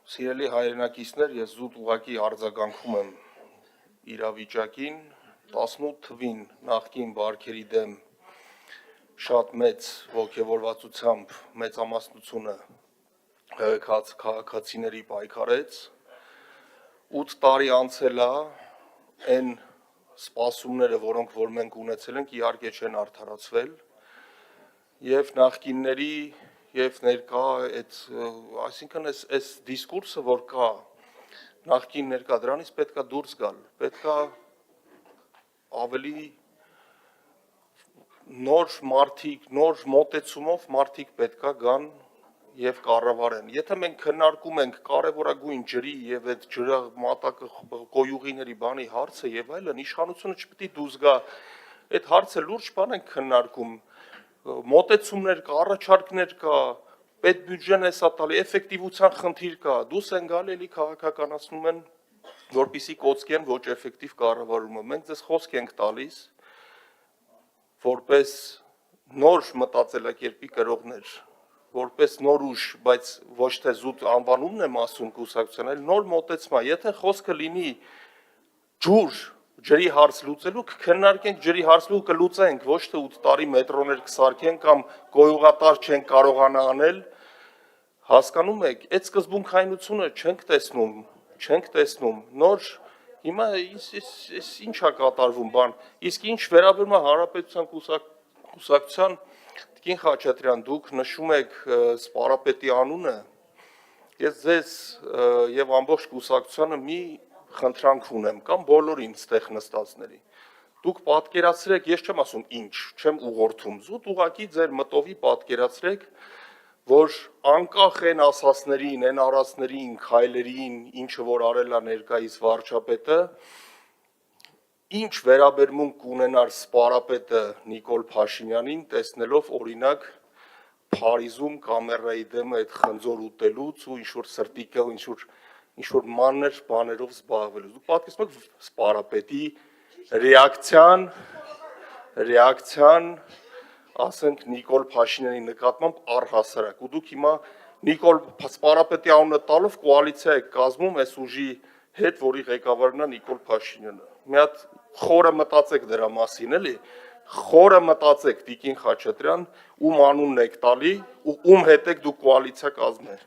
Սիրելի հայրենակիցներ, ես զուտ ուղղակի արձագանքում եմ իրավիճակին, 18 թվին նախկին բարքերի դեմ շատ մեծ ոգևորվածությամբ մեծամասնությունը քաղաքացիների պայքարեց, 8 տարի անցել է, այն սպասումները, որոնք որ մենք ունեցել ենք, իհարկե չեն արդարացվել, եւ նախկինների եւ ներկա այսինքն այս դիսկուրսը, որ կա նախկին ներկա, դրանից պետք է դուրս գալ, պետք է ավելի նոր մարդիկ, նոր մոտեցումով մարդիկ պետք է գան եւ կառավարեն։ Եթե մենք քննարկում ենք կարևորագույն ջրի եւ այդ ջրամատակը կոյուղիների բանի հարցը եւ այլն, իշխանությունը չպետք է դուրս գա այդ հարցը լուրջ բան ենք քննարկում, մոտեցումներ կա, առաջարկներ կա, պետբյուջեն էսա տալի, էֆեկտիվության խնդիր կա, դուրս են գալ էլի քաղաքականացնում են, որպեսզի կոծկեն ոչ էֆեկտիվ կառավարումը։ Մենք ձեզ խոսք ենք տալիս, որպես նոր մտածելակերպի կրողներ, որպես նոր ուժ, բայց ոչ թե զուտ անվանումն եմ ասում կուսակցության, այլ նոր մոտեցում, եթե խոսքը լինի ջրի հարց լուծելու, քննարկենք ջրի հարցը կլուծենք, ոչ թե 8 տարի մետրոներ կսարքենք կամ գոյուղատար չենք կարողանա անել, հասկանում եք, այդ սկզբունքայնությունը չենք տեսնում, նոր հիմա ինչ է կատարվում բան, իսկ ինչ վերաբերում է Հանրապետության կուսակցության, Տիկին Խաչատրյան, դուք նշում եք սպարապետի անունը, ես ձեզ եւ ամբողջ կուսակցությանը մի խնդրանք ունեմ, կամ բոլորին ստեղ նստածների, դուք պատկերացրեք, ես չեմ ասում ինչ, չեմ ուղղորդում, զուտ ուղղակի ձեր մտովի պատկերացրեք, որ անկախ են ասածներին, են արածներին, քայլերին, ինչը որ արել է ներկայիս վարչապետը, ինչ վերաբերմունք կունենար սպարապետը Նիկոլ Փաշինյանին, տեսնելով օրինակ Փարիզում կամերայի դեմը այդ խնձոր ուտելուց ու ինչ-որ սրտիկը, ինչ-որ մանր բաներով զբաղվելուց։ Դուք պատկերացնում եք սպարապետի ռեակցիան, ասենք Նիկոլ Փաշինյանի նկատմամբ առհասարակ, ու դուք հիմա Նիկոլ սպարապետի անունը տալով կոալիցիա եք կազմում այս ուժի հետ, որի ղեկավարն է Նիկոլ Փաշինյանը։ Մի հատ խորը մտածեք դրա մասին, էլի, խորը մտածեք, Տիկին Խաչատրյան, ում անունն եք տալի ու ում հետ եք դուք կոալիցիա կազմել։